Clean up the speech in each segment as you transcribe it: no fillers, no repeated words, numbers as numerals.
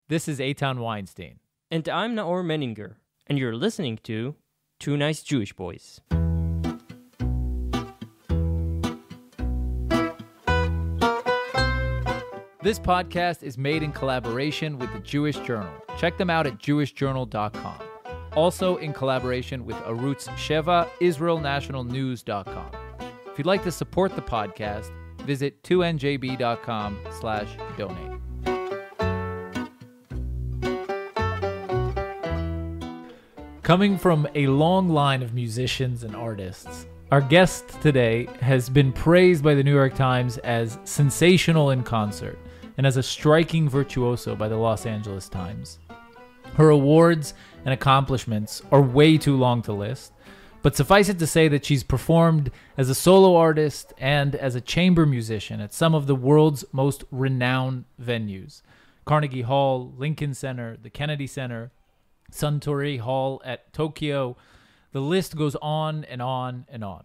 This is Eitan Weinstein. And I'm Naor Menninger, and you're listening to Two Nice Jewish Boys. This podcast is made in collaboration with the Jewish Journal. Check them out at jewishjournal.com. Also in collaboration with Arutz Sheva, israelnationalnews.com. If you'd like to support the podcast, visit 2njb.com/donate. Coming from a long line of musicians and artists, our guest today has been praised by the New York Times as sensational in concert and as a striking virtuoso by the Los Angeles Times. Her awards and accomplishments are way too long to list, but suffice it to say that she's performed as a solo artist and as a chamber musician at some of the world's most renowned venues: Carnegie Hall, Lincoln Center, the Kennedy Center, Suntory Hall at Tokyo. The list goes on and on and on.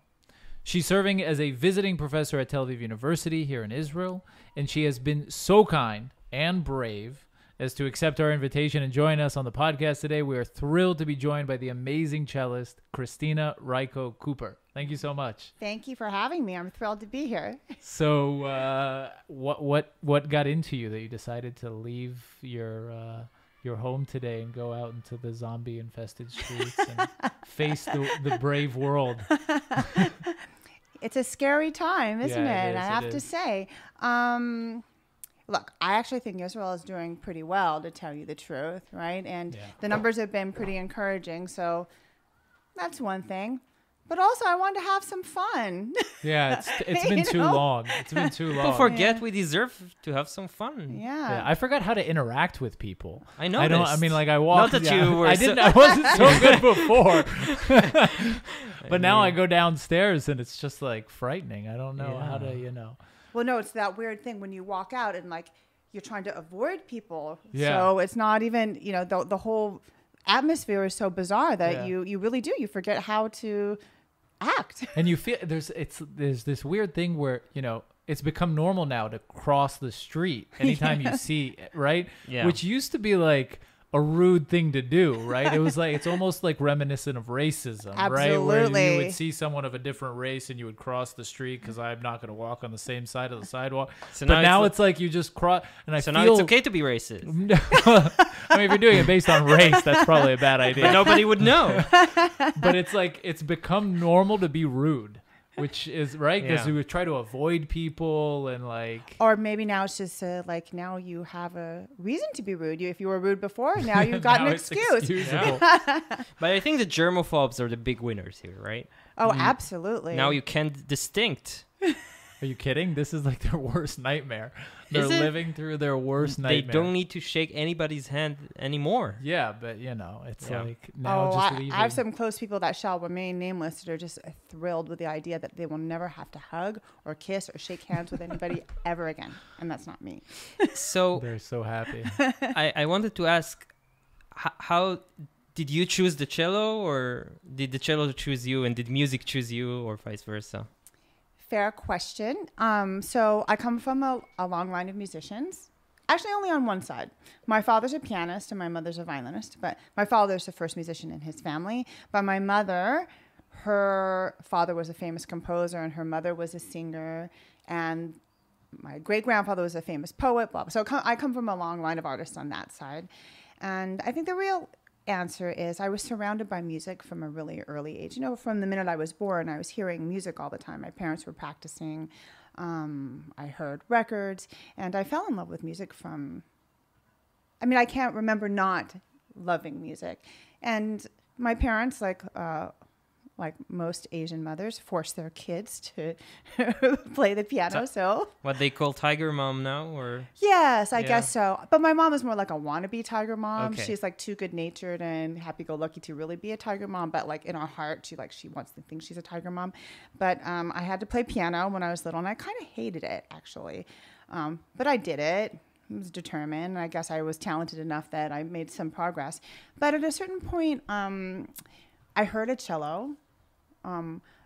She's serving as a visiting professor at Tel Aviv University here in Israel, and she has been so kind and brave as to accept our invitation and join us on the podcast today. We are thrilled to be joined by the amazing cellist, Kristina Reiko Cooper. Thank you so much. Thank you for having me. I'm thrilled to be here. So what got into you that you decided to leave your home today and go out into the zombie-infested streets and face the brave world? It's a scary time, isn't it? I have it to is. say. Look, I actually think Israel is doing pretty well, to tell you the truth, right? And the numbers have been pretty encouraging, so that's one thing. But also, I wanted to have some fun. Yeah, it's been too long. It's been too long. Don't forget, we deserve to have some fun. Yeah. I forgot how to interact with people. I know. I mean, like, I walked. Not that you were. I wasn't so good before. But now I go downstairs and it's just like frightening. I don't know how to, Well, no, it's that weird thing when you walk out and like you're trying to avoid people. Yeah. So it's not even, the whole atmosphere is so bizarre that you really do. You forget how to act. And you feel there's this weird thing where, it's become normal now to cross the street anytime you see it, right? Yeah. Which used to be like a rude thing to do, right? It was like, it's almost like reminiscent of racism, right? Where Absolutely. you would see someone of a different race and you would cross the street because I'm not going to walk on the same side of the sidewalk. So but now it's it's like you just cross, and I So feel now it's okay to be racist. I mean, if you're doing it based on race, that's probably a bad idea. But nobody would know. But it's like it's become normal to be rude, which is right because Yeah. we would try to avoid people and like. Or maybe now it's just like now you have a reason to be rude. If you were rude before, now you've got Now an it's excuse. excusable. But I think the germophobes are the big winners here, right? Oh, absolutely. Now you can distinct. Are you kidding? This is like their worst nightmare. They're Is it? living through their worst They nightmare. don't need to shake anybody's hand anymore. Yeah, but it's Yeah. like now just leaving. I have some close people that shall remain nameless that are just thrilled with the idea that they will never have to hug or kiss or shake hands with anybody ever again. And that's not me. So They're so happy. I wanted to ask, how did you choose the cello, or did the cello choose you, and did music choose you, or vice versa? Fair question. So I come from a long line of musicians. Actually, only on one side. My father's a pianist and my mother's a violinist. But my father's the first musician in his family. But my mother, her father was a famous composer and her mother was a singer. And my great-grandfather was a famous poet. Blah, blah. So I come from a long line of artists on that side. And I think the real answer is I was surrounded by music from a really early age. From the minute I was born, I was hearing music all the time. My parents were practicing. I heard records, and I fell in love with music I can't remember not loving music. And my parents, like most Asian mothers, force their kids to play the piano. So What they call Tiger Mom now, or yes, I Yeah. guess so. But my mom is more like a wannabe tiger mom. Okay. She's like too good-natured and happy-go-lucky to really be a tiger mom. But like in her heart, she wants to think she's a tiger mom. But I had to play piano when I was little, and I kind of hated it actually. But I did it. I was determined. I guess I was talented enough that I made some progress. But at a certain point, I heard a cello.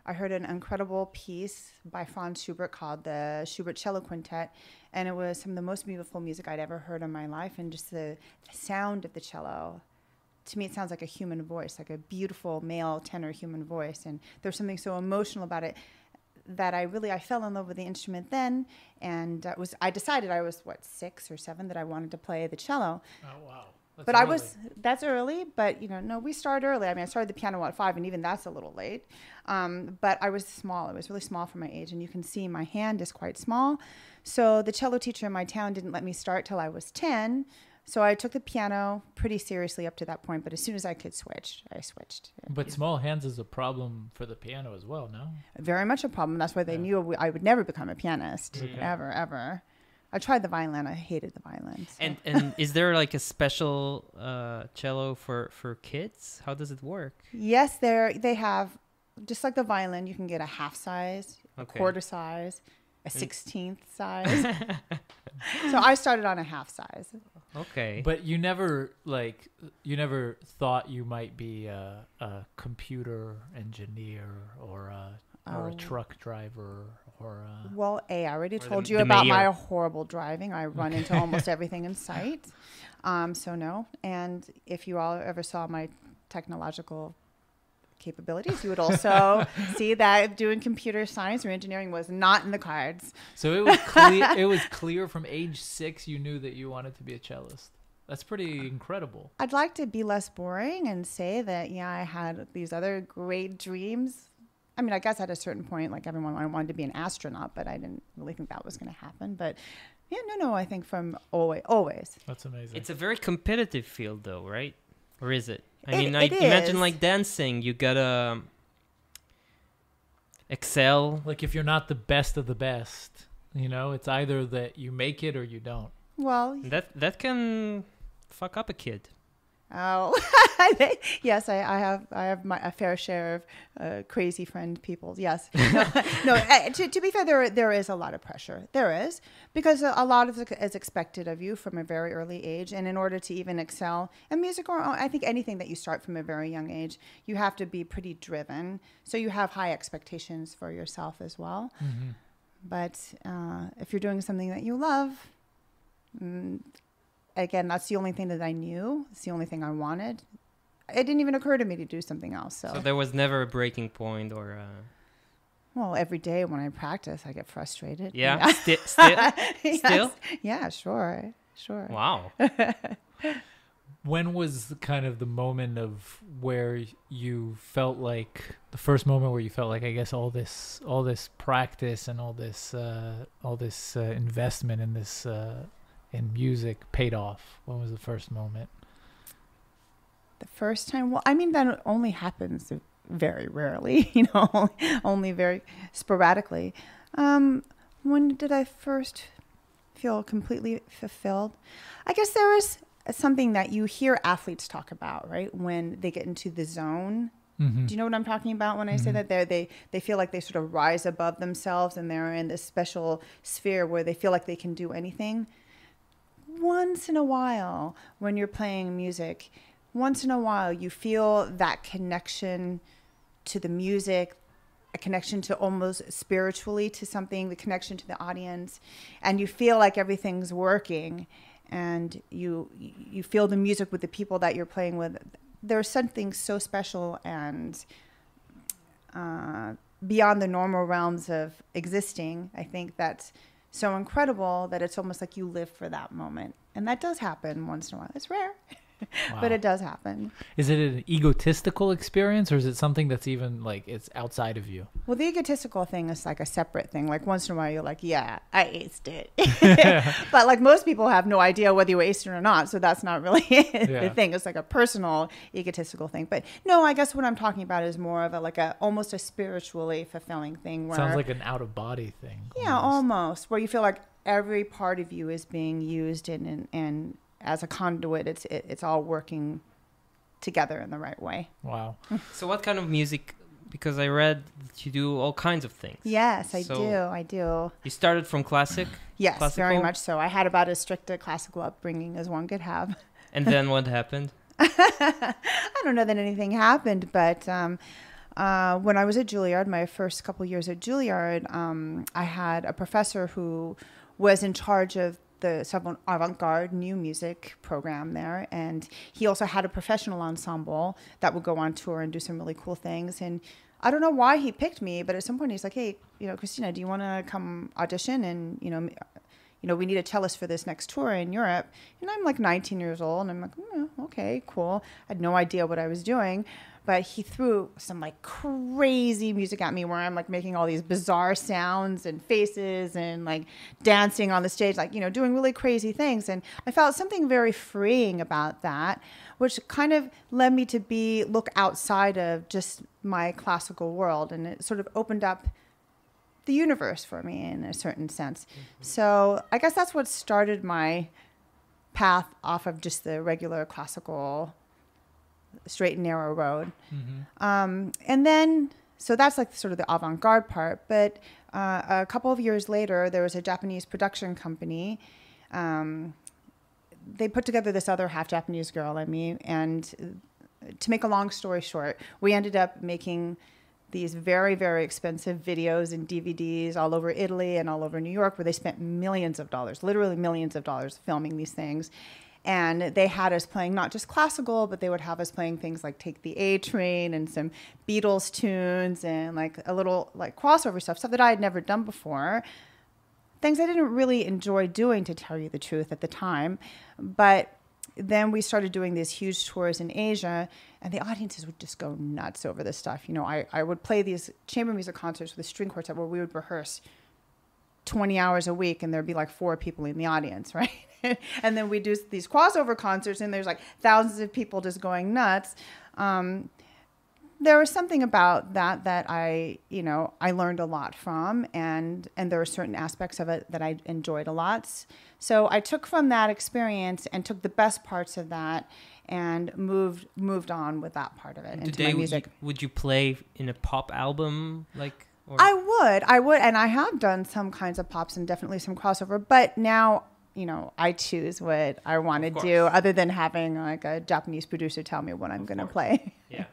I heard an incredible piece by Franz Schubert called the Schubert Cello Quintet. And it was some of the most beautiful music I'd ever heard in my life. And just the sound of the cello, to me, it sounds like a human voice, like a beautiful male tenor human voice. And there's something so emotional about it that I fell in love with the instrument then. And I decided I was, 6 or 7, that I wanted to play the cello. Oh, wow. That's early, but no, we started early. I mean, I started the piano at 5, and even that's a little late. But I was small. I was really small for my age, and you can see my hand is quite small. So the cello teacher in my town didn't let me start till I was 10. So I took the piano pretty seriously up to that point, but as soon as I could switch, I switched. But small hands is a problem for the piano as well, no? Very much a problem. That's why they knew I would never become a pianist, ever. I tried the violin. I hated the violin. So. And is there like a special cello for kids? How does it work? Yes, they have, just like the violin, you can get a half size, a quarter size, a 16th size. So I started on a half size. Okay. But you never thought you might be a computer engineer or a truck driver or Well, I already told you about my horrible driving. I run into almost everything in sight. So no. And if you all ever saw my technological capabilities, you would also see that doing computer science or engineering was not in the cards. So it was clear. It was clear from age 6 you knew that you wanted to be a cellist. That's pretty incredible. I'd like to be less boring and say that I had these other great dreams. I mean, I guess at a certain point, like everyone, I wanted to be an astronaut, but I didn't really think that was going to happen. But I think from always. That's amazing. It's a very competitive field, though, right? Or is it? I is. imagine like dancing, you gotta excel. Like if you're not the best of the best, it's either that you make it or you don't. Well, that can fuck up a kid. Oh, yes, I have a fair share of crazy friend people. Yes, no. To be fair, there is a lot of pressure. There is, because a lot of it is expected of you from a very early age, and in order to even excel in music, or I think anything that you start from a very young age, you have to be pretty driven. So you have high expectations for yourself as well. Mm-hmm. But if you're doing something that you love. Again, that's the only thing that I knew. It's the only thing I wanted. It didn't even occur to me to do something else. So there was never a breaking point or... Well, every day when I practice, I get frustrated. Yeah? Still? Yeah, sure. Wow. When was kind of the moment of where you felt like, the first moment where you felt like, I guess, all this practice and all this investment in this... in music paid off? When was the first moment? The first time? Well, I mean, that only happens very rarely, only very sporadically. When did I first feel completely fulfilled? I guess there is something that you hear athletes talk about, right? When they get into the zone. Mm-hmm. Do you know what I'm talking about when I say that? They feel like they sort of rise above themselves and they're in this special sphere where they feel like they can do anything. Once in a while, when you're playing music, you feel that connection to the music, a connection to almost spiritually to something, the connection to the audience, and you feel like everything's working, and you feel the music with the people that you're playing with. There's something so special and beyond the normal realms of existing. I think that's so incredible that it's almost like you live for that moment. And that does happen once in a while. It's rare, but it does happen. Is it an egotistical experience, or is it something that's even like it's outside of you? Well, the egotistical thing is like a separate thing. Like once in a while you're like, yeah, I aced it. But like most people have no idea whether you aced it or not. So that's not really the thing. It's like a personal egotistical thing. But no, I guess what I'm talking about is more of almost a spiritually fulfilling thing. Where, sounds like an out of body thing. Yeah, almost. Where you feel like every part of you is being used and as a conduit, it's all working together in the right way. Wow. So what kind of music? Because I read that you do all kinds of things. Yes, I do. You started from classic? Yes, classical? Very much so. I had about as strict a classical upbringing as one could have. And then what happened? I don't know that anything happened, but when I was at Juilliard, my first couple years at Juilliard, I had a professor who was in charge of the avant-garde new music program there, and he also had a professional ensemble that would go on tour and do some really cool things. And I don't know why he picked me, but at some point he's like, "Hey, Kristina, do you want to come audition? And we need a cellist for this next tour in Europe." And I'm like 19 years old, and I'm like, "Okay, cool." I had no idea what I was doing. But he threw some like crazy music at me where I'm like making all these bizarre sounds and faces and like dancing on the stage, like, doing really crazy things. And I felt something very freeing about that, which kind of led me to look outside of just my classical world. And it sort of opened up the universe for me in a certain sense. Mm-hmm. So I guess that's what started my path off of just the regular classical straight and narrow road. Mm-hmm. And then, so that's like sort of the avant-garde part. But a couple of years later, there was a Japanese production company. They put together this other half Japanese girl, and to make a long story short, we ended up making these very, very expensive videos and DVDs all over Italy and all over New York, where they spent millions of dollars, literally millions of dollars, filming these things. And they had us playing not just classical, but they would have us playing things like Take the A Train and some Beatles tunes and like a little like crossover stuff that I had never done before. Things I didn't really enjoy doing, to tell you the truth, at the time. But then we started doing these huge tours in Asia, and the audiences would just go nuts over this stuff. I would play these chamber music concerts with a string quartet where we would rehearse 20 hours a week, and there'd be like 4 people in the audience, right? And then we do these crossover concerts, and there's like thousands of people just going nuts. There was something about that I learned a lot from, and there are certain aspects of it that I enjoyed a lot. So I took from that experience and took the best parts of that and moved on with that part of it into my music. Would you play in a pop album like? Or? I would, and I have done some kinds of pops and definitely some crossover, but now, I choose what I want to do, other than having like a Japanese producer tell me what I'm going to play. Yeah.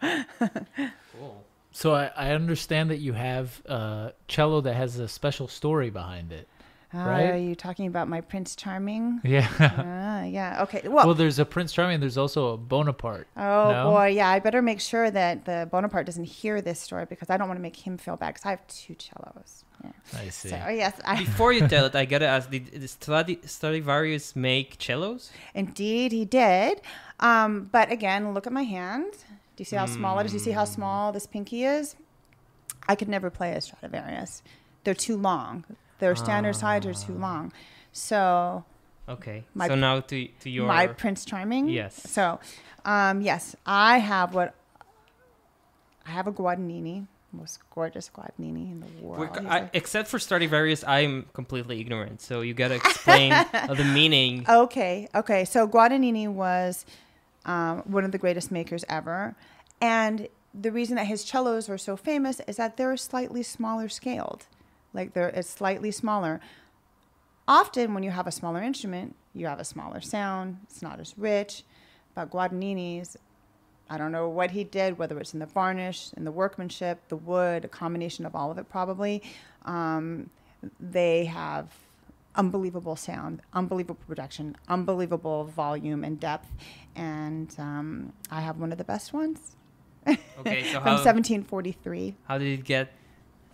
Cool. So I understand that you have a cello that has a special story behind it. Right? Are you talking about my Prince Charming? Yeah. Yeah. Okay. Well, there's a Prince Charming. There's also a Bonaparte. Oh, boy. Yeah. I better make sure that the Bonaparte doesn't hear this story, because I don't want to make him feel bad, because I have 2 cellos. Yeah. I see. So, yes. Before you tell it, I got to ask, did Stradivarius make cellos? Indeed, he did. But again, look at my hand. Do you see how small it is? Do you see how small this pinky is? I could never play a Stradivarius. They're too long. Their standard sides are too long. So okay. So now to your my Prince Charming. Yes. So yes, I have a Guadagnini, most gorgeous Guadagnini in the world. Except for Stradivarius, I'm completely ignorant. So you gotta explain the meaning. Okay. So Guadagnini was one of the greatest makers ever, and the reason that his cellos are so famous is that they're slightly smaller scaled. Like it's slightly smaller. Often when you have a smaller instrument, you have a smaller sound. It's not as rich. But Guadagnini's, I don't know what he did, whether it's in the varnish, in the workmanship, the wood, a combination of all of it probably. They have unbelievable sound, unbelievable production, unbelievable volume and depth. And I have one of the best ones. Okay, so from 1743. How did it get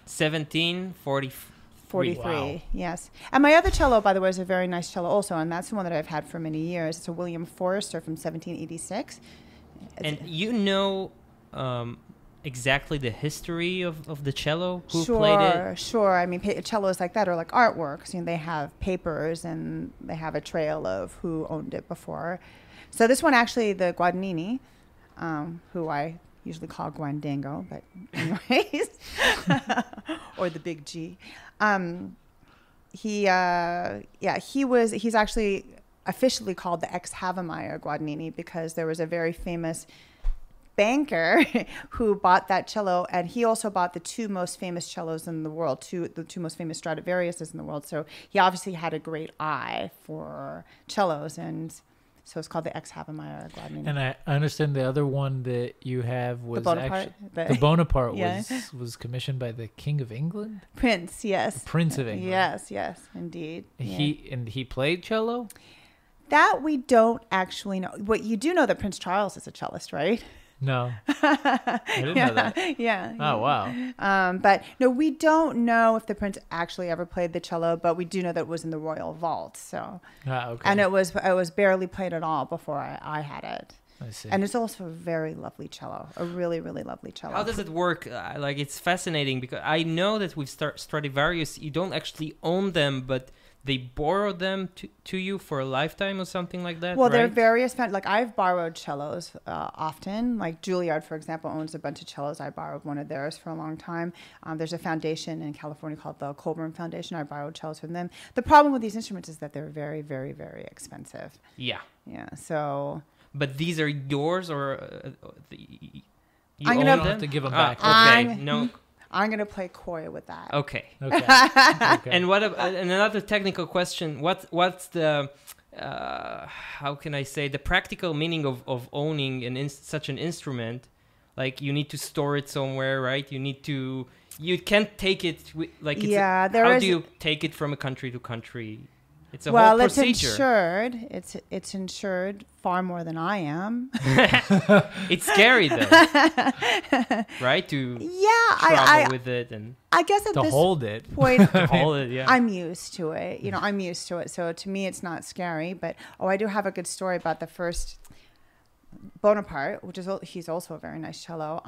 1743? Wow. Yes. And my other cello, by the way, is a very nice cello also, and that's the one that I've had for many years. It's a William Forrester from 1786. And exactly the history of the cello? Who played it? Sure. I mean, cellos like that are like artworks. They have papers, and they have a trail of who owned it before. So this one, actually, the Guadagnini, who I usually call Guandango, but anyways, or the big G. He's actually officially called the ex-Havemeyer Guadagnini, because there was a very famous banker who bought that cello, and he also bought the 2 most famous cellos in the world, the 2 most famous Stradivariuses in the world. So he obviously had a great eye for cellos, and So it's called the Ex Havemeyer Gladney. And I understand the other one that you have was Bonaparte, actually the Bonaparte Yes. was commissioned by the King of England, Prince, yes. Prince of England. Yes, indeed. He played cello. That we don't actually know. What you do know that Prince Charles is a cellist, right? No, I didn't know that. Yeah. Oh wow. But no, we don't know if the prince actually ever played the cello, but we do know that it was in the royal vault. So, Okay. and it was barely played at all before I had it. I see. And it's also a very lovely cello, a really, really lovely cello. How does it work? Like, it's fascinating because I know that with Stradivarius, you don't actually own them, but they borrow them to you for a lifetime or something like that. Well, right? there are various, like I've borrowed cellos often. Like Juilliard, for example, owns a bunch of cellos. I borrowed one of theirs for a long time. There's a foundation in California called the Colburn Foundation. I borrowed cellos from them. The problem with these instruments is that they're very, very, very expensive. Yeah. Yeah, so... But these are yours, or you I'm own gonna- them? have to give them back. Okay, no. I'm going to play coy with that. Okay. Okay. Okay. And and another technical question: what's the how can I say the practical meaning of owning such an instrument? Like, you need to store it somewhere, right? You can't take it like it's how do you take it from a country to country? It's a whole procedure. It's insured far more than I am. It's scary though, right? To travel with it and I guess at to this hold it. point, hold it. Yeah. I'm used to it. I'm used to it. So to me, it's not scary. But I do have a good story about the first Bonaparte, he's also a very nice cello.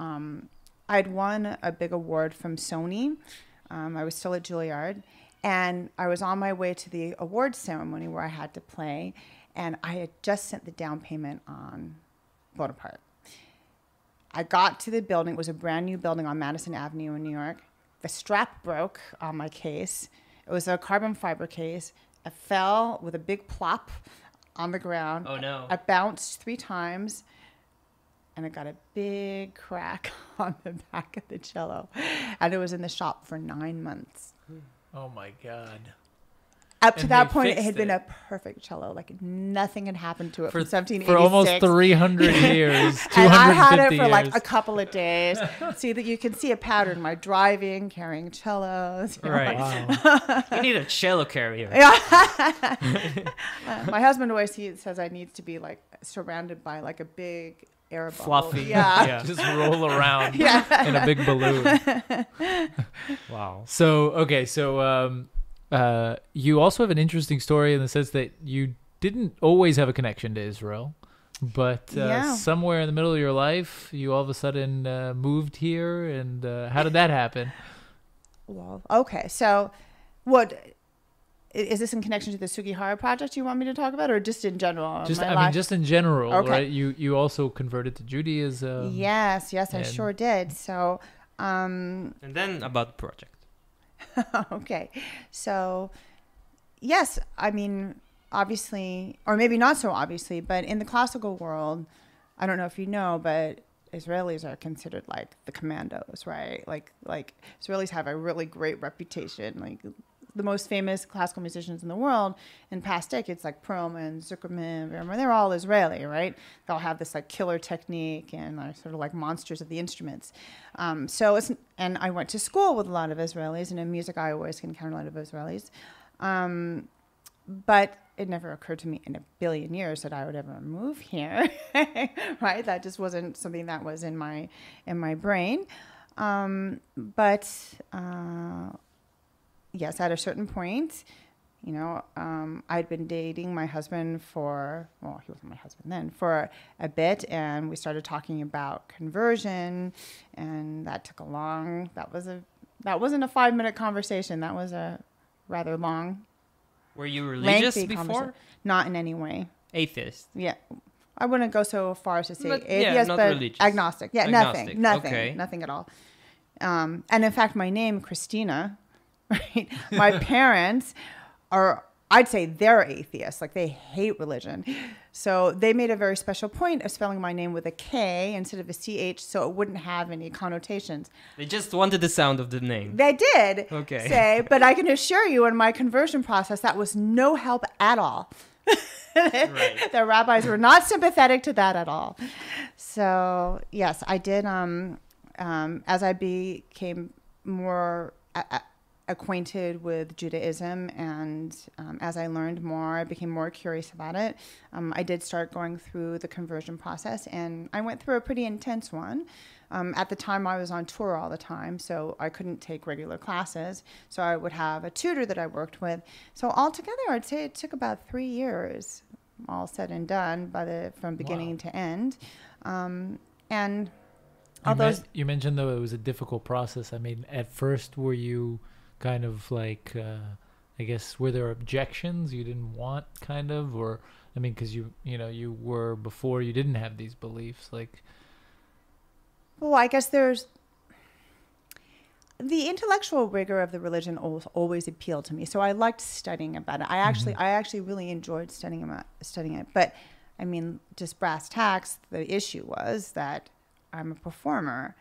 I'd won a big award from Sony. I was still at Juilliard. And I was on my way to the awards ceremony where I had to play, and I had just sent the down payment on Bonaparte. I got to the building. It was a brand new building on Madison Avenue in New York. The strap broke on my case. It was a carbon fiber case. I fell with a big plop on the ground. Oh, no. I bounced 3 times, and I got a big crack on the back of the cello. And it was in the shop for 9 months. Oh my God. Up to And that they point, it fixed had been it. a perfect cello. Like nothing had happened to it For, from 1786. for almost 300 years, 250 And I had it for years. like a couple of days. See that you can see a pattern. My driving, carrying cellos. Right. Wow. You need a cello carrier. My husband always says I need to be like surrounded by like a big air bubble. Fluffy. Yeah. Just roll around Yeah. in a big balloon. Wow. So you also have an interesting story in the sense that you didn't always have a connection to Israel, but somewhere in the middle of your life, you all of a sudden moved here. And how did that happen? Well, okay. So what is this in connection to the Sugihara project you want me to talk about, or just in general? Just in general, Okay. right? You also converted to Judaism. Yes, I sure did. So, And then about the project. okay. So, yes, I mean, obviously, or maybe not so obviously, but in the classical world, I don't know if you know, but Israelis are considered like the commandos, right? Like Israelis have a really great reputation. Like the most famous classical musicians in the world in past decades, like Perlman, Zuckerman, they're all Israeli, right? They'll have this like killer technique and are sort of like monsters of the instruments. And I went to school with a lot of Israelis, and in music I always encounter a lot of Israelis. But it never occurred to me in a billion years that I would ever move here, right? That just wasn't something that was in my brain. Yes, at a certain point, I'd been dating my husband he wasn't my husband then, for a bit, and we started talking about conversion, and that took that wasn't a 5-minute conversation. That was a rather long, Were you religious lengthy before? conversation. Not in any way. Atheist. Yeah. I wouldn't go so far as to say But, atheist, not but religious. agnostic. Yeah, Agnostic, nothing okay. nothing at all. And in fact, my name, Kristina, right? My parents I'd say they're atheists. Like, they hate religion. So they made a very special point of spelling my name with a K instead of a CH, so it wouldn't have any connotations. They just wanted the sound of the name. They did Okay. say, but I can assure you in my conversion process, that was no help at all. Right. The rabbis were not sympathetic to that at all. So yes, I did. As I became more acquainted with Judaism, and as I learned more, I became more curious about it. I did start going through the conversion process, and I went through a pretty intense one. At the time, I was on tour all the time, so I couldn't take regular classes. So I would have a tutor that I worked with. So altogether, I'd say it took about 3 years, all said and done, from beginning to end. And all you mentioned, though, it was a difficult process. I mean, at first, were you kind of like, I guess, were there objections you didn't want, kind of? Or, I mean, because you were before, you didn't have these beliefs, like... Well, I guess there's the intellectual rigor of the religion always appealed to me. So I liked studying about it. I actually really enjoyed studying it. But I mean, just brass tacks, the issue was that I'm a performer.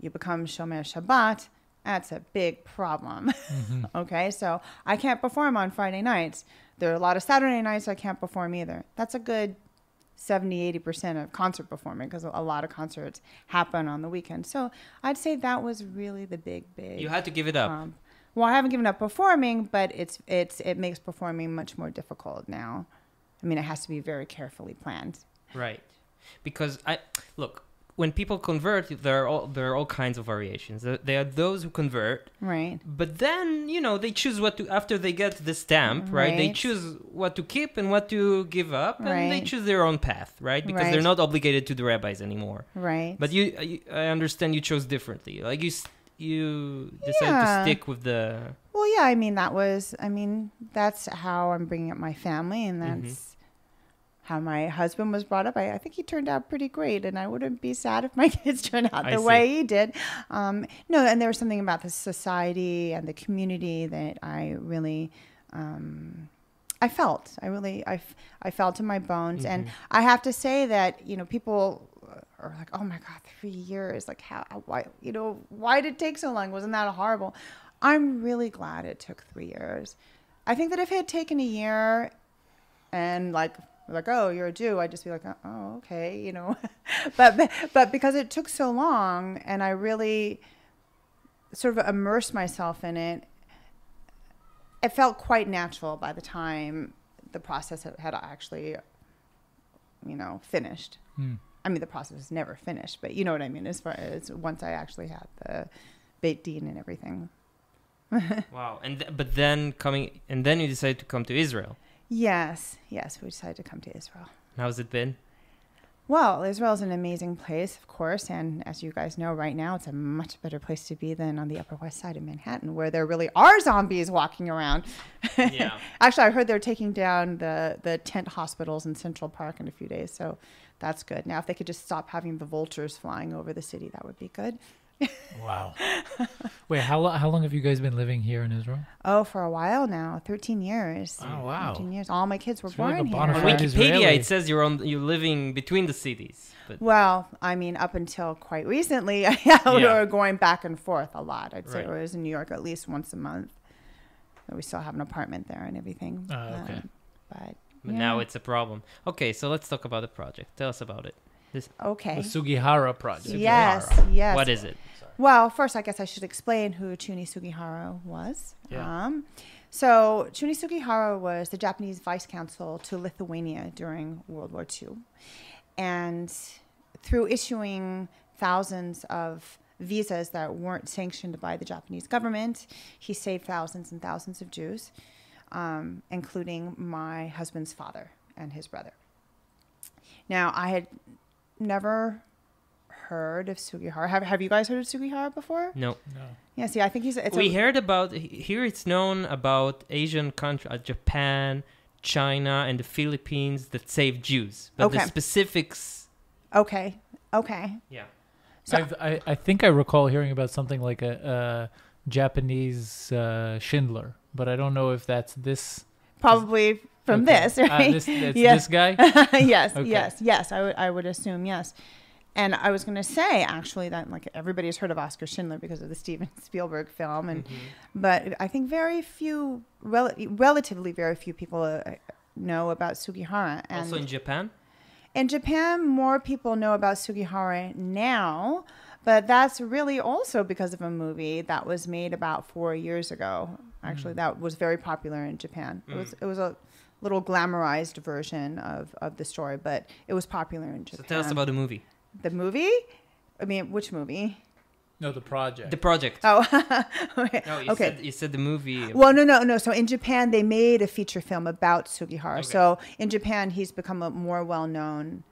You become Shomer Shabbat. That's a big problem. Okay, so I can't perform on Friday nights. There are a lot of Saturday nights I can't perform either. That's a good 70-80% of concert performing, because a lot of concerts happen on the weekend. So I'd say that was really the big. You had to give it up. Well, I haven't given up performing, but it makes performing much more difficult now. I mean, it has to be very carefully planned. Right, because when people convert, there are all kinds of variations. There are those who convert, right? But then they choose what to, after they get the stamp, right? They choose what to keep and what to give up, and they choose their own path, right? Because they're not obligated to the rabbis anymore, right? But I understand you chose differently. Like you decided to stick with the. Well, yeah. I mean, that's how I'm bringing up my family, and that's. How my husband was brought up. I think he turned out pretty great, and I wouldn't be sad if my kids turned out the way he did. No, and there was something about the society and the community that I really, I felt. I felt in my bones, and I have to say that people are like, "Oh my God, 3 years! Like why did it take so long? Wasn't that horrible?" I'm really glad it took 3 years. I think that if it had taken a year, and like, oh, you're a Jew, I'd just be like, oh, okay, but because it took so long, and I really sort of immersed myself in it, it felt quite natural by the time the process had actually, finished. I mean, the process is never finished, but you know what I mean, as far as once I actually had the Beit Din and everything. Wow. But then you decided to come to Israel. Yes, we decided to come to Israel. How's it been? Well, Israel is an amazing place, of course, and as you guys know, right now it's a much better place to be than on the Upper West Side of Manhattan, where there really are zombies walking around. Yeah. Actually, I heard they're taking down the tent hospitals in Central Park in a few days, so that's good. Now, if they could just stop having the vultures flying over the city, that would be good. Wow. Wait, how long have you guys been living here in Israel? Oh, for a while now, 13 years. Oh, wow. 13 years. All my kids were born like a here. On Wikipedia, Israeli. it says you're living between the cities. But Well, I mean, up until quite recently, we were going back and forth a lot. I'd say I was in New York at least once a month. So we still have an apartment there and everything. Okay. But now it's a problem. Okay, so let's talk about the project. Tell us about it. Okay. The Sugihara project. Yes. What is it? Well, first, I guess I should explain who Chuni Sugihara was. Yeah. So Chuni Sugihara was the Japanese vice consul to Lithuania during World War II. And through issuing thousands of visas that weren't sanctioned by the Japanese government, he saved thousands and thousands of Jews, including my husband's father and his brother. Now, I had never heard of Sugihara. Have you guys heard of Sugihara before? No. Yeah, see, I think we heard about, here it's known about Asian countries, Japan, China, and the Philippines that saved Jews. But the specifics... Okay. Yeah. So, I think I recall hearing about something like a Japanese Schindler, but I don't know if that's this... Probably from this, right? This guy? Yes, Okay. yes. I would assume, yes. And I was going to say, actually, that like everybody's heard of Oskar Schindler because of the Steven Spielberg film, and but I think very few, relatively very few people know about Sugihara. And Also in Japan? in Japan, more people know about Sugihara now, but that's really also because of a movie that was made about 4 years ago. Actually, that was very popular in Japan. It was a little glamorized version of the story, but it was popular in Japan. So tell us about the movie. The movie? I mean, which movie? No, the project. The project. Oh, okay. No, you said the movie. Well, no. So in Japan, they made a feature film about Sugihara. Okay. So in Japan, he's become a more well-known,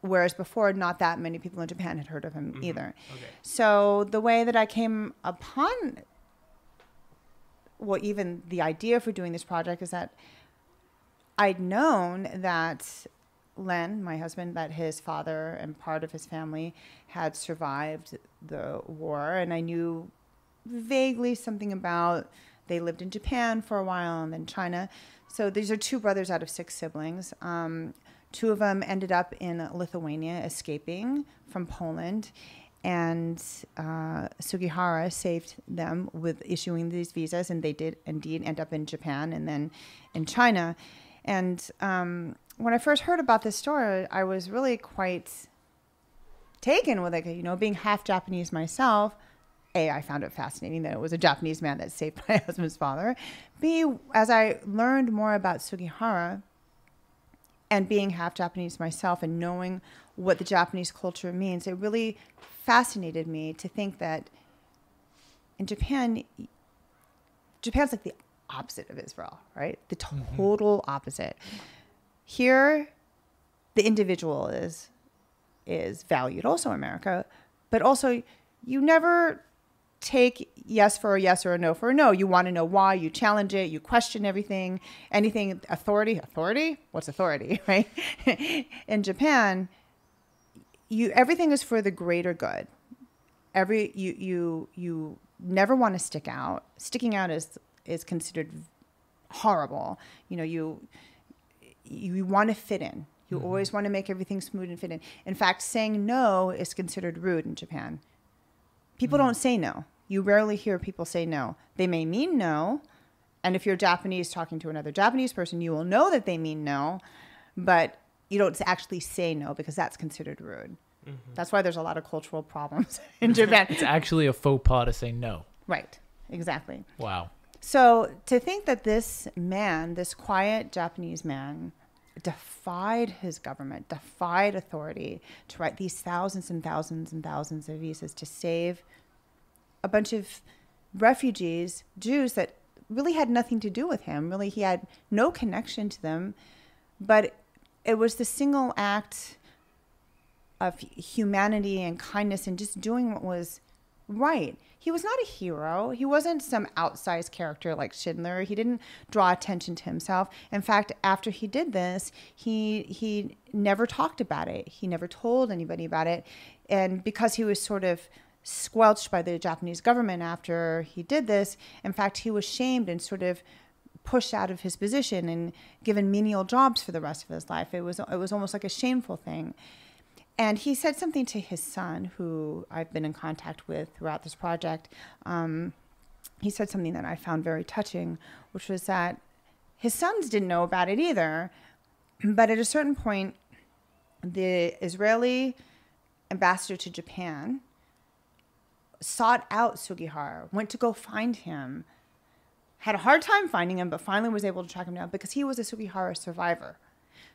whereas before, not that many people in Japan had heard of him either. Okay. So the way that I came upon, well, even the idea for doing this project is that I'd known that Len, my husband, that his father and part of his family had survived the war. And I knew vaguely something about, they lived in Japan for a while and then China. So these are 2 brothers out of 6 siblings. 2 of them ended up in Lithuania, escaping from Poland. And Sugihara saved them with issuing these visas. And they did indeed end up in Japan and then in China. And when I first heard about this story, I was really quite taken with it, being half Japanese myself. A, I found it fascinating that it was a Japanese man that saved my husband's father. B, as I learned more about Sugihara and being half Japanese myself and knowing what the Japanese culture means, it really fascinated me to think that in Japan, Japan's like the opposite of Israel, right? The total opposite. Here, the individual is valued, also in America, but also you never take yes for a yes or a no for a no. You want to know why, you challenge it, you question everything, anything, authority, what's authority, right? In Japan, everything is for the greater good. You never want to stick out. Sticking out is considered horrible. You want to fit in. You always want to make everything smooth and fit in. In fact, saying no is considered rude in Japan. People don't say no. You rarely hear people say no. They may mean no. And if you're Japanese talking to another Japanese person, you will know that they mean no, but you don't actually say no because that's considered rude. That's why there's a lot of cultural problems in Japan. It's actually a faux pas to say no. Right. Exactly. Wow. So to think that this man, this quiet Japanese man, defied his government, defied authority to write these thousands and thousands and thousands of visas to save a bunch of refugees, Jews that really had nothing to do with him. Really, he had no connection to them. But it was the single act of humanity and kindness and just doing what was right. He was not a hero. He wasn't some outsized character like Schindler. He didn't draw attention to himself. In fact, after he did this, he never talked about it. He never told anybody about it. And because he was sort of squelched by the Japanese government after he did this, in fact, he was shamed and sort of pushed out of his position and given menial jobs for the rest of his life. It was almost like a shameful thing. And he said something to his son, who I've been in contact with throughout this project. He said something that I found very touching, which was that his sons didn't know about it either. But at a certain point, the Israeli ambassador to Japan sought out Sugihara, went to go find him, had a hard time finding him, but finally was able to track him down because he was a Sugihara survivor.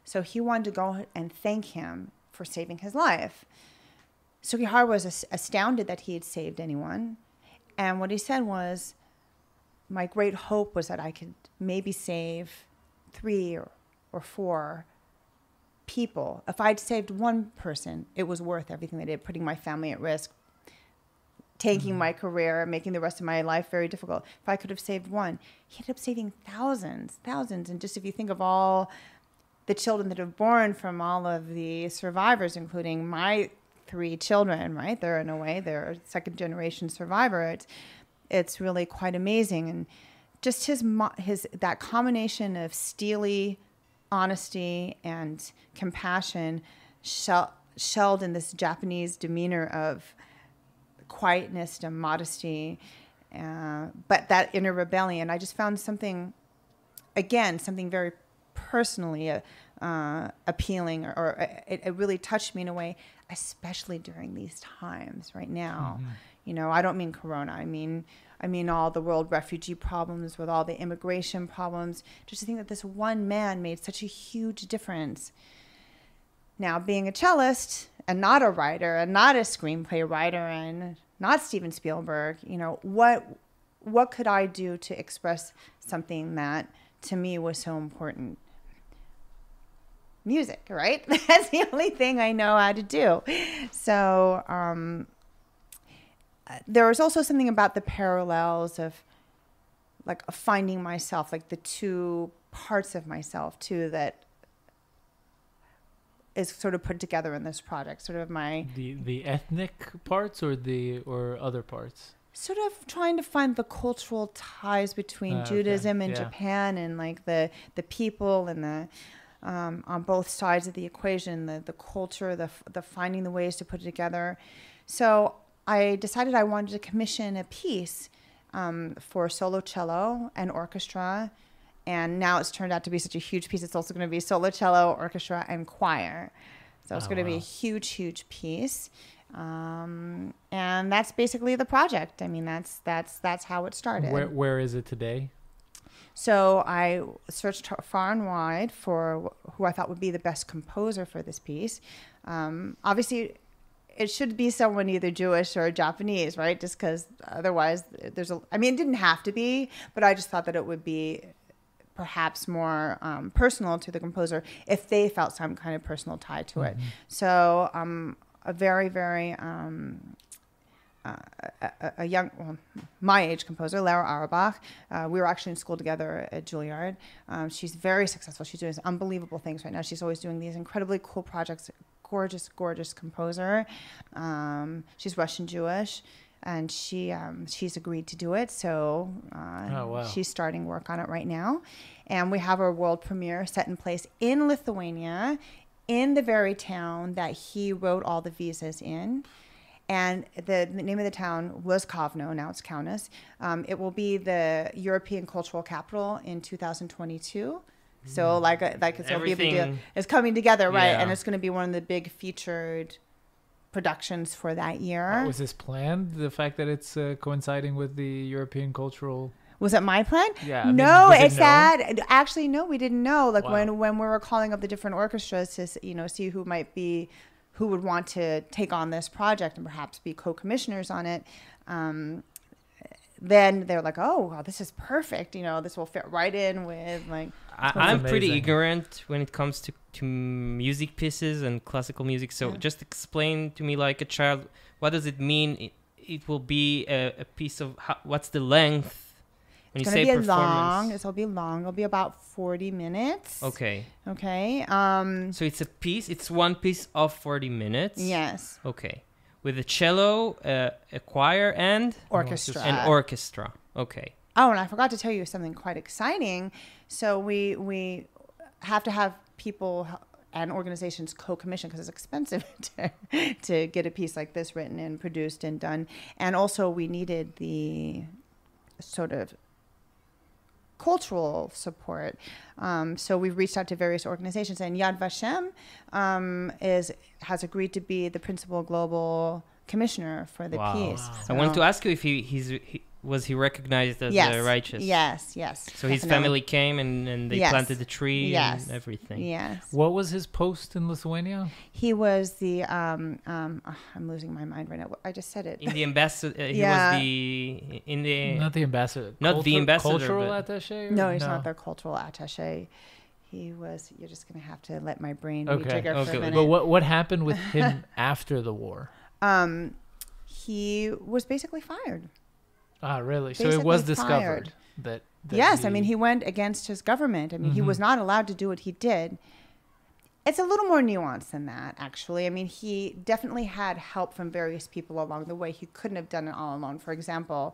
So he wanted to go and thank him for saving his life. Sugihara was astounded that he had saved anyone. And what he said was, my great hope was that I could maybe save 3 or 4 people. If I'd saved one person, it was worth everything they did, putting my family at risk, taking my career, making the rest of my life very difficult. If I could have saved one, he ended up saving thousands. And just if you think of all the children that are born from all of the survivors, including my 3 children, right? They're in a way, they're second generation survivor. It's really quite amazing. And just his that combination of steely honesty and compassion shelled in this Japanese demeanor of quietness and modesty, but that inner rebellion. I just found something very personally appealing, or it really touched me in a way, especially during these times right now. Mm-hmm. You know, I don't mean Corona. I mean all the world refugee problems, with all the immigration problems. Just to think that this one man made such a huge difference. Now, being a cellist and not a writer and not a screenplay writer and not Steven Spielberg, you know, what could I do to express something that to me was so important? Music, right? That's the only thing I know how to do. So there was also something about the parallels of like finding myself, like the two parts of myself too, that is sort of put together in this project. Sort of my the ethnic parts or other parts. Sort of trying to find the cultural ties between Judaism and Japan, and like the people and the on both sides of the equation, the culture, the finding the ways to put it together. So I decided I wanted to commission a piece for solo cello and orchestra, and now it's turned out to be such a huge piece. It's also going to be solo cello, orchestra, and choir. So it's going to be a huge piece, and that's basically the project. I mean, that's how it started. Where is it today? So I searched far and wide for who I thought would be the best composer for this piece. Obviously, it should be someone either Jewish or Japanese, right? Just because otherwise I mean, it didn't have to be, but I just thought that it would be perhaps more personal to the composer if they felt some kind of personal tie to it. So a very, very a young, my age composer, Lera Auerbach. We were actually in school together at Juilliard. She's very successful. She's doing unbelievable things right now. She's always doing these incredibly cool projects. Gorgeous composer. She's Russian Jewish, and she's agreed to do it. So she's starting work on it right now, and we have our world premiere set in place in Lithuania, in the very town that he wrote all the visas in. And the name of the town was Kovno, now it's Kaunas. It will be the European Cultural Capital in 2022. So like it's a big deal. It's coming together, right? And it's going to be one of the big featured productions for that year. Was this planned? The fact that it's coinciding with the European Cultural. Was it my plan? Yeah. I mean, no, it's that. Actually, no, we didn't know. Like when we were calling up the different orchestras to see who would want to take on this project and perhaps be co-commissioners on it. Then they're like, oh, wow, this is perfect. You know, this will fit right in with like. I'm pretty ignorant when it comes to music pieces and classical music. So just explain to me, like a child, what does it mean? It will be a piece of, what's the length? When it's going to be long. It'll be long. It'll be about 40 minutes. Okay. So it's a piece. It's one piece of 40 minutes. Yes. Okay. With a cello, a choir, and orchestra. An orchestra. Okay. Oh, and I forgot to tell you something quite exciting. So we have to have people and organizations co-commission because it's expensive to get a piece like this written and produced and done. And also we needed the sort of cultural support. So we've reached out to various organizations, and Yad Vashem has agreed to be the principal global commissioner for the piece. Wow. So I wanted to ask you if he was recognized as righteous? Yes. So definitely. his family came and they planted the tree and everything. Yes. What was his post in Lithuania? He was the I'm losing my mind right now. I just said it. In the ambassador. He was the not the ambassador. The ambassador. Cultural attaché? No, he's not their cultural attaché. He was. You're just gonna have to let my brain re-trigger for a minute. But what happened with him after the war? He was basically fired. Ah, really? So it was discovered that yes, I mean, he went against his government. I mean, he was not allowed to do what he did. It's a little more nuanced than that, actually. I mean, he definitely had help from various people along the way. He couldn't have done it all alone. For example,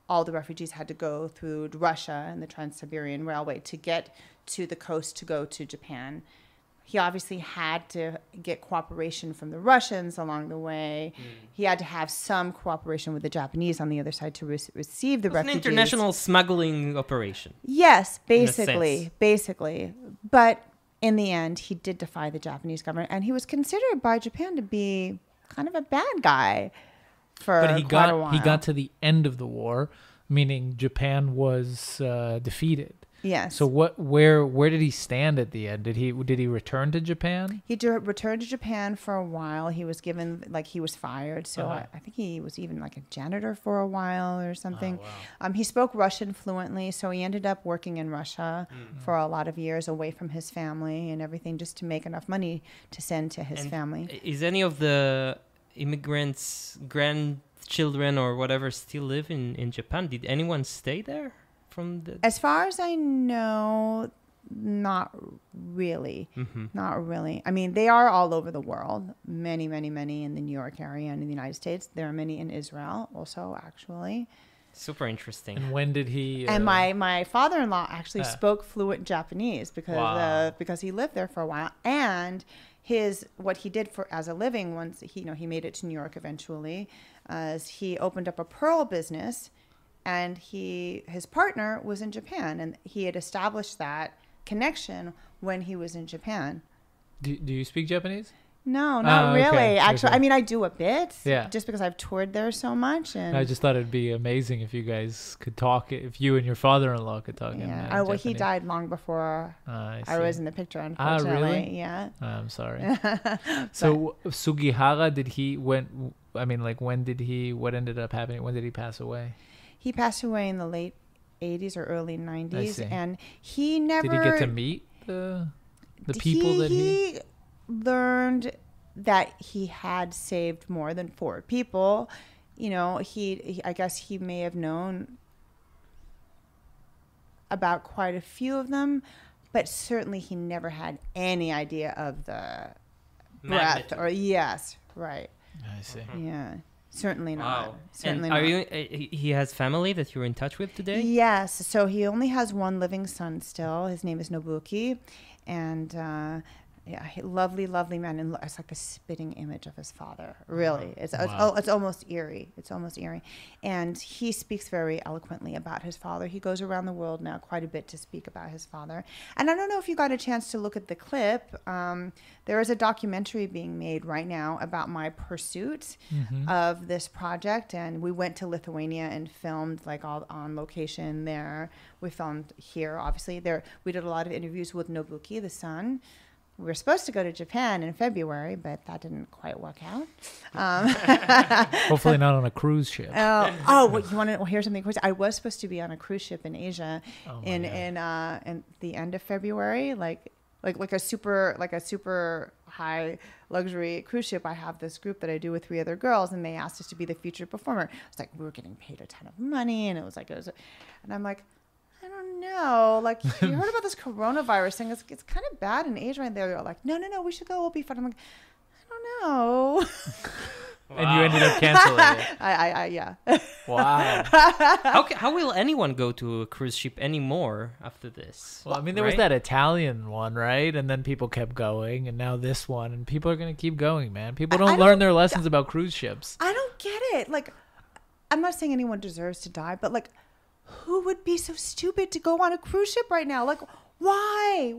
all the refugees had to go through Russia and the Trans-Siberian Railway to get to the coast to go to Japan. He obviously had to get cooperation from the Russians along the way. He had to have some cooperation with the Japanese on the other side to receive the refugees. An international smuggling operation. Yes, basically. But in the end, he did defy the Japanese government, and he was considered by Japan to be kind of a bad guy for But quite a while. he got to the end of the war, meaning Japan was defeated. Yes. So where did he stand at the end? Did he return to Japan? He returned to Japan for a while. He was given, he was fired. So I think he was even like a janitor for a while or something. Oh, wow. He spoke Russian fluently. So he ended up working in Russia for a lot of years away from his family and everything, just to make enough money to send to his family. Is any of the immigrants' grandchildren or whatever still live in Japan? Did anyone stay there? As far as I know, not really. Not really. I mean, they are all over the world. Many, many, many in the New York area and in the United States. There are many in Israel also, actually. Super interesting. And when did he... And my father-in-law actually spoke fluent Japanese because he lived there for a while. And what he did as a living, once he made it to New York eventually, is he opened up a pearl business. And his partner was in Japan, and he had established that connection when he was in Japan. Do you speak Japanese? No, not really. Okay. Actually, I mean, I do a bit. Yeah. Just because I've toured there so much. And I just thought it'd be amazing if you guys could talk. If you and your father-in-law could talk. Yeah. Well, he died long before I was in the picture. Unfortunately. Really? Yeah. I'm sorry. So Sugihara, what ended up happening? When did he pass away? He passed away in the late 80s or early 90s. I see. And he never... Did he get to meet the people that he learned that he had saved more than 4 people. I guess he may have known about quite a few of them, but certainly he never had any idea of the breadth. Yes, right. I see. Yeah. Certainly not. Wow. Certainly and he has family that you're in touch with today? Yes. So he only has one living son still. His name is Nobuki. And lovely, lovely man. And it's like the spitting image of his father. Really. It's almost eerie. It's almost eerie. And he speaks very eloquently about his father. He goes around the world now quite a bit to speak about his father. And I don't know if you got a chance to look at the clip. There is a documentary being made right now about my pursuit of this project. And we went to Lithuania and filmed all on location there. We filmed here, obviously. We did a lot of interviews with Nobuki, the son. We were supposed to go to Japan in February, but that didn't quite work out. Hopefully not on a cruise ship. You want to hear something crazy? I was supposed to be on a cruise ship in Asia in the end of February, like a super high luxury cruise ship. I have this group that I do with 3 other girls, and they asked us to be the featured performer. It's like we were getting paid a ton of money, and and I'm like, I don't know. You heard about this coronavirus thing? It's kind of bad in Asia right there. They're like, no, we should go. We'll be fun. I'm like, I don't know. And you ended up canceling it. Yeah. Wow. How will anyone go to a cruise ship anymore after this? Well, I mean, there was that Italian one, right? And then people kept going, and now this one, and people are going to keep going, man. People don't learn their lessons about cruise ships. I don't get it. I'm not saying anyone deserves to die, but who would be so stupid to go on a cruise ship right now? Why?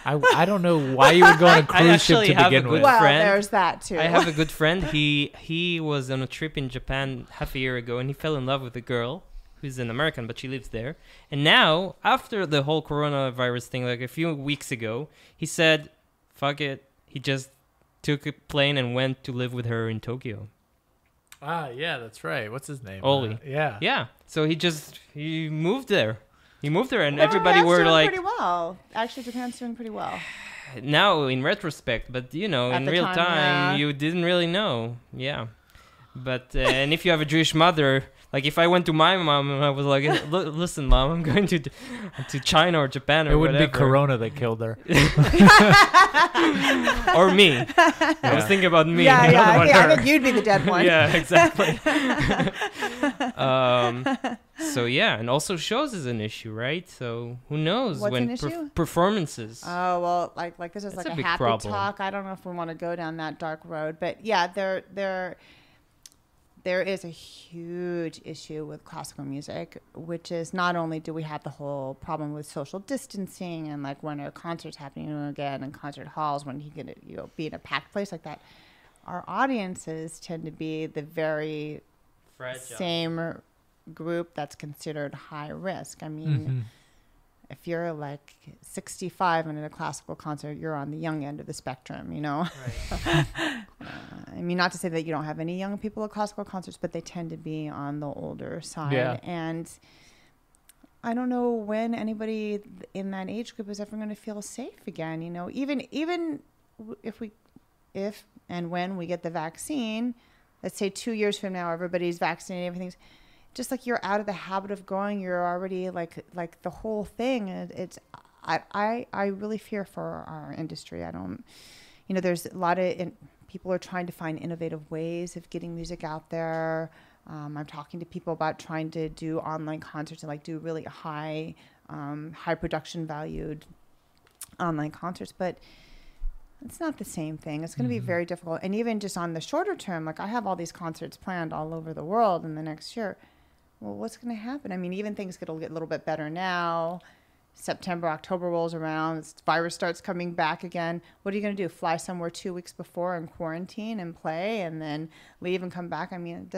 I don't know why you would go on a cruise ship to begin with. Well, there's that too. I have a good friend. He was on a trip in Japan half a year ago, and he fell in love with a girl who's an American, but she lives there. And now, after the whole coronavirus thing, a few weeks ago, he said, fuck it. He just took a plane and went to live with her in Tokyo. Yeah, that's right. What's his name? Oli. Yeah. So he moved there. And everybody were doing pretty well. Actually, Japan's doing pretty well. Now, in retrospect, but in real time, you didn't really know. Yeah. But, and if you have a Jewish mother, if I went to my mom and I was like, listen, Mom, I'm going to China or Japan or whatever. It wouldn't be Corona that killed her. Or me. Yeah. I was thinking about me. I think you'd be the dead one. Yeah, exactly. And also shows is an issue, right? So who knows? What's when an issue? Performances. Oh, well, this is That's a big happy problem. talk. I don't know if we want to go down that dark road, but yeah, there there is a huge issue with classical music, which is not only do we have the whole problem with social distancing and like when are concerts happening again in concert halls, when you can be in a packed place like that, our audiences tend to be the very Fragile. same group that's considered high risk. I mean, if you're like 65 and in a classical concert, you're on the young end of the spectrum, you know? Right. I mean, not to say that you don't have any young people at classical concerts, but they tend to be on the older side. Yeah. And I don't know when anybody in that age group is ever going to feel safe again, you know? Even if and when we get the vaccine, let's say 2 years from now, everybody's vaccinated, everything's just like you're out of the habit of going, you're already like the whole thing. I really fear for our industry. I don't, you know, there's a lot of people are trying to find innovative ways of getting music out there. I'm talking to people about trying to do online concerts and like do really high production valued online concerts, but it's not the same thing. It's going to be very difficult. And even just on the shorter term, like I have all these concerts planned all over the world in the next year. Well, what's going to happen? I mean, even things get a little bit better now. September, October rolls around, this virus starts coming back again. What are you going to do? Fly somewhere 2 weeks before and quarantine and play and then leave and come back? I mean,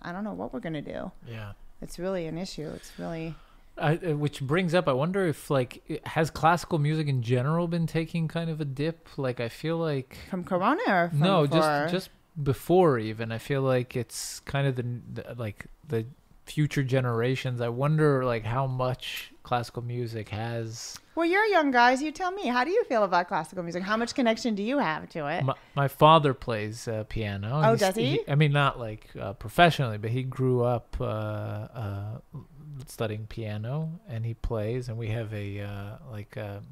I don't know what we're going to do. Yeah. It's really an issue. It's really... which brings up, I wonder if has classical music in general been taking kind of a dip? Like, I feel like... From Corona or from No, before? just before even. I feel like it's kind of the future generations. I wonder like how much classical music has. Well, you're young guys. You tell me. How do you feel about classical music? How much connection do you have to it? My father plays piano. Oh, does he? I mean, not like professionally, but he grew up studying piano, and he plays. And we have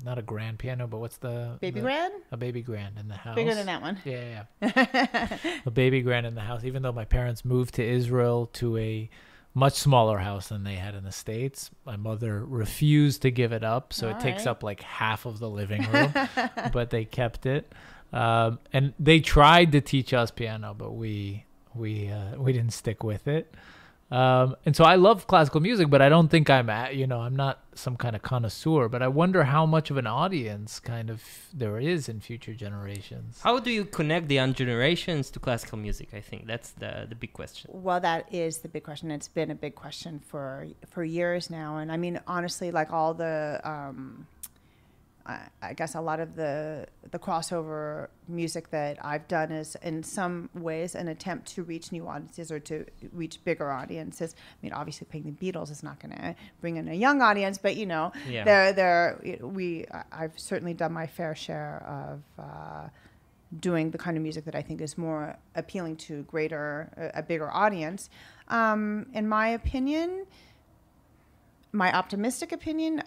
not a grand piano, but what's the baby grand? A baby grand in the house. Bigger than that one. Yeah. A baby grand in the house. Even though my parents moved to Israel to a much smaller house than they had in the States, my mother refused to give it up, so it takes up like half of the living room, but they kept it. And they tried to teach us piano, but we didn't stick with it. And so I love classical music, but I don't think I'm not some kind of connoisseur, but I wonder how much of an audience kind of there is in future generations. How do you connect the young generations to classical music? I think that's the big question. Well, that is the big question. It's been a big question for years now. And I mean, honestly, like all the, I guess a lot of the crossover music that I've done is in some ways an attempt to reach new audiences or to reach bigger audiences. I mean, obviously playing the Beatles is not going to bring in a young audience, but you know, I've certainly done my fair share of doing the kind of music that I think is more appealing to a bigger audience. In my opinion, my optimistic opinion,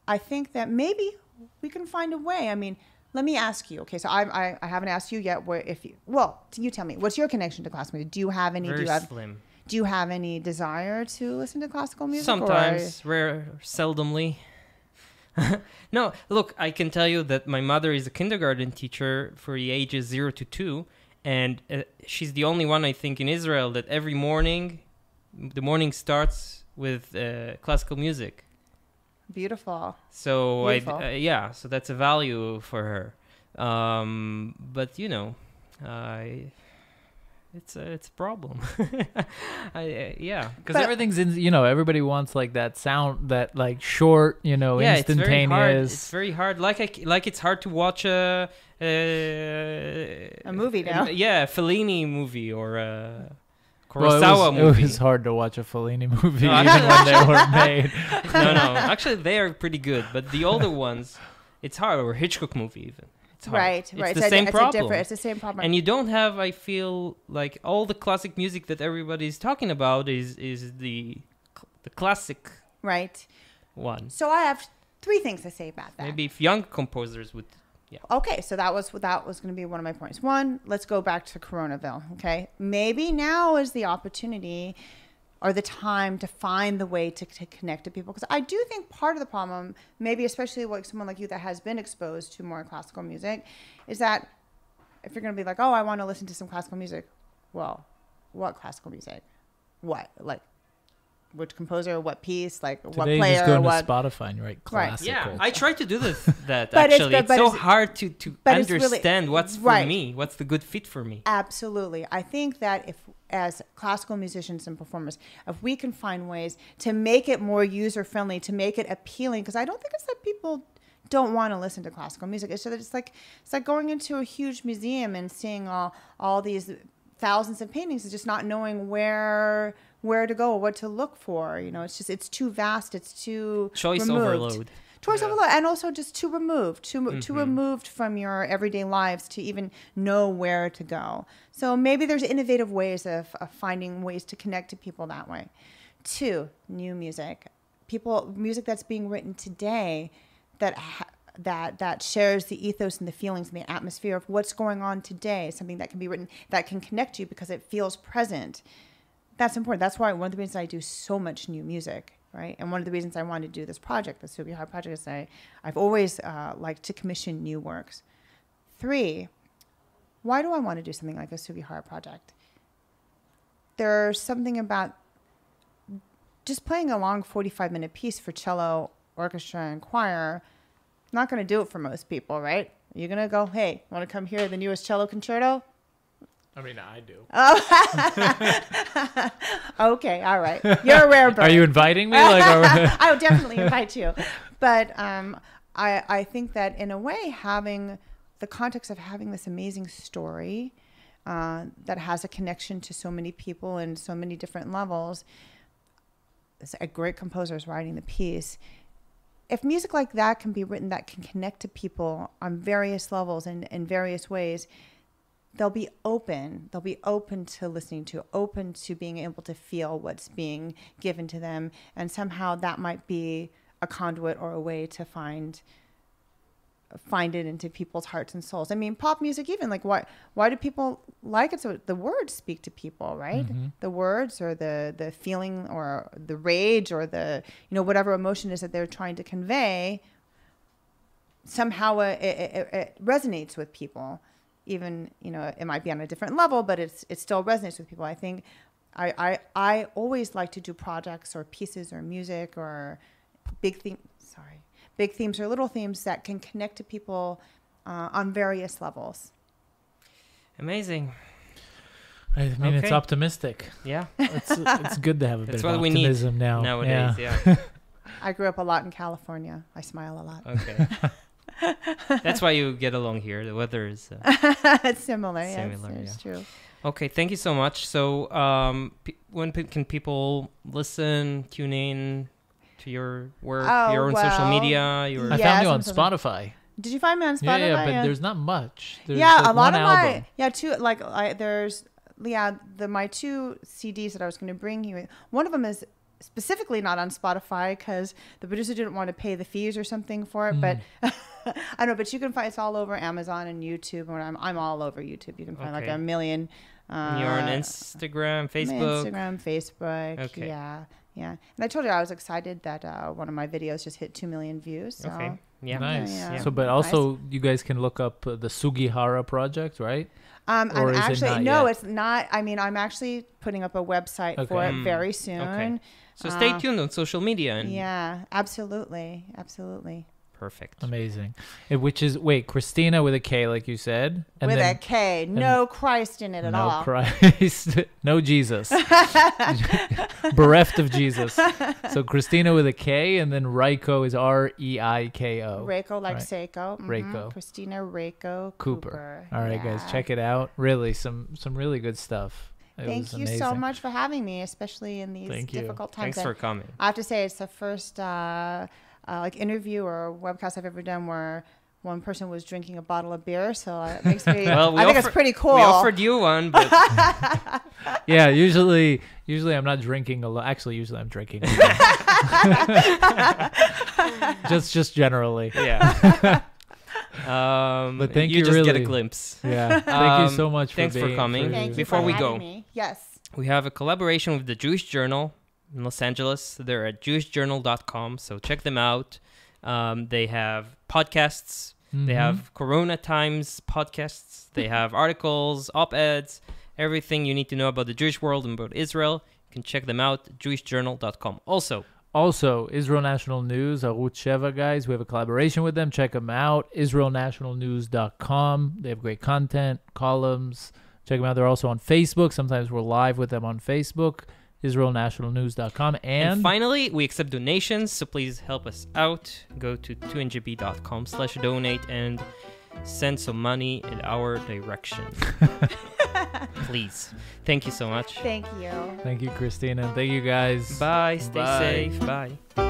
I think that maybe we can find a way. I mean, let me ask you. Okay, so I haven't asked you yet. You tell me. What's your connection to classical music? Do you have any? Very slim. Do you have any desire to listen to classical music? Sometimes, seldomly. No, look, I can tell you that my mother is a kindergarten teacher for the ages 0 to 2, and she's the only one, I think, in Israel that every morning, the morning starts with classical music. Beautiful. So Beautiful. So that's a value for her. But you know, it's a problem. Because everything's in. Everybody wants like that sound, that like short, instantaneous. It's very hard. Like it's hard to watch a movie now. Fellini movie or a Kurosawa movie. It was hard to watch a Fellini movie even when they were made. No. Actually, they are pretty good. But the older ones, it's hard. Or a Hitchcock movie even. It's hard. Right. It's the same problem. It's the same problem. And you don't have, I feel, like all the classic music that everybody's talking about is the classic one. So I have 3 things to say about that. Maybe if young composers would... Yeah. Okay, so that was going to be one of my points. One, let's go back to Coronaville, okay? Maybe now is the opportunity or the time to find the way to connect to people. Because I do think part of the problem, maybe especially like someone like you that has been exposed to more classical music, is that if you're going to be like, oh, I want to listen to some classical music, well, what classical music? What? Like, which composer, what piece, like Today what you player, just go into what... Spotify and you write classical. Yeah, I try to do that But actually. It's so it's- hard to but it's really- understand what's for right. me, what's the good fit for me. Absolutely. I think that if, as classical musicians and performers, if we can find ways to make it more user-friendly, to make it appealing, because I don't think it's that people don't want to listen to classical music. It's just it's like going into a huge museum and seeing all these thousands of paintings and just not knowing where to go or what to look for. You know, it's too vast. It's too Choice removed. overload. Choice overload, and also just too removed, too removed from your everyday lives to even know where to go. So maybe there's innovative ways of finding ways to connect to people that way. 2, new music. Music that's being written today that shares the ethos and the feelings and the atmosphere of what's going on today. Something that can be written that can connect you because it feels present. That's important. That's why one of the reasons I do so much new music. Right. And one of the reasons I wanted to do this project, the Suntory Hall project, is I've always liked to commission new works. 3, why do I want to do something like a Suntory Hall project? There's something about just playing a long 45-minute piece for cello, orchestra, and choir. Not going to do it for most people, right? You're going to go, hey, want to come hear the newest cello concerto? I mean, I do. Okay, all right. You're a rare bird. Are you inviting me? I would definitely invite you. But I think that in a way, having the context of having this amazing story that has a connection to so many people and so many different levels, a great composer is writing the piece. If music like that can be written that can connect to people on various levels and in various ways, they'll be open to listening to, open to being able to feel what's being given to them. And somehow that might be a conduit or a way to find it into people's hearts and souls. I mean, pop music even, like why do people like it? So the words speak to people, right? Mm-hmm. The words or the feeling or the rage or the, whatever emotion is that they're trying to convey, somehow it resonates with people. Even, it might be on a different level, but it still resonates with people. I think I always like to do projects or pieces or music or big themes or little themes that can connect to people on various levels. Amazing. I mean, It's optimistic. Yeah. It's good to have a bit of optimism nowadays, yeah. I grew up a lot in California. I smile a lot. Okay. That's why you get along here. The weather is it's similar. Yes, it's true. Okay, thank you so much. So, when can people listen, tune in to your work? You're on social media. I found you on Spotify. Did you find me on Spotify? Yeah, but there's not much. There's a lot of album. my 2 CDs that I was going to bring you. One of them is specifically not on Spotify because the producer didn't want to pay the fees or something for it. But I don't know. But you can find it's all over Amazon and YouTube. Or I'm all over YouTube. You can find like a million. You're on Instagram, Facebook. Okay. Yeah. And I told you I was excited that one of my videos just hit 2 million views. So. Okay. Yeah. Nice. Yeah. So, but also you guys can look up the Sugihara project, right? I'm actually it's not. I mean, I'm actually putting up a website for it very soon. Okay. So stay tuned on social media. Yeah, absolutely. Perfect. Amazing. Which is, Kristina with a K, like you said. And with a K. No Christ in it at all. No Christ. No Jesus. Bereft of Jesus. So Kristina with a K, and then Reiko is Reiko. Reiko like Seiko. Mm-hmm. Reiko. Kristina Reiko Cooper. All right, guys, check it out. Really, some really good stuff. Thank you so much for having me, especially in these difficult times. Thanks for coming. I have to say, it's the first interview or webcast I've ever done where one person was drinking a bottle of beer. So it makes me. I think it's pretty cool. We offered you one, but yeah. Usually I'm not drinking a lot. Actually, usually I'm drinking. just generally. Yeah. But thank you. You just really get a glimpse. Yeah. Thank you so much. Thanks for coming. Thank you Before we go, yes, we have a collaboration with the Jewish Journal in Los Angeles. They're at jewishjournal.com, so check them out. They have podcasts. Mm-hmm. They have Corona Times podcasts. They have articles, op-eds, everything you need to know about the Jewish world and about Israel. You can check them out, jewishjournal.com. Also, Israel National News, Arutz Sheva guys, we have a collaboration with them. Check them out, israelnationalnews.com. They have great content, columns. Check them out. They're also on Facebook. Sometimes we're live with them on Facebook, israelnationalnews.com. And finally, we accept donations, so please help us out. Go to 2ngb.com/donate and send some money in our direction. Please. Thank you so much. Thank you. Thank you, Kristina. Thank you, guys. Bye. Stay Bye. safe. Bye.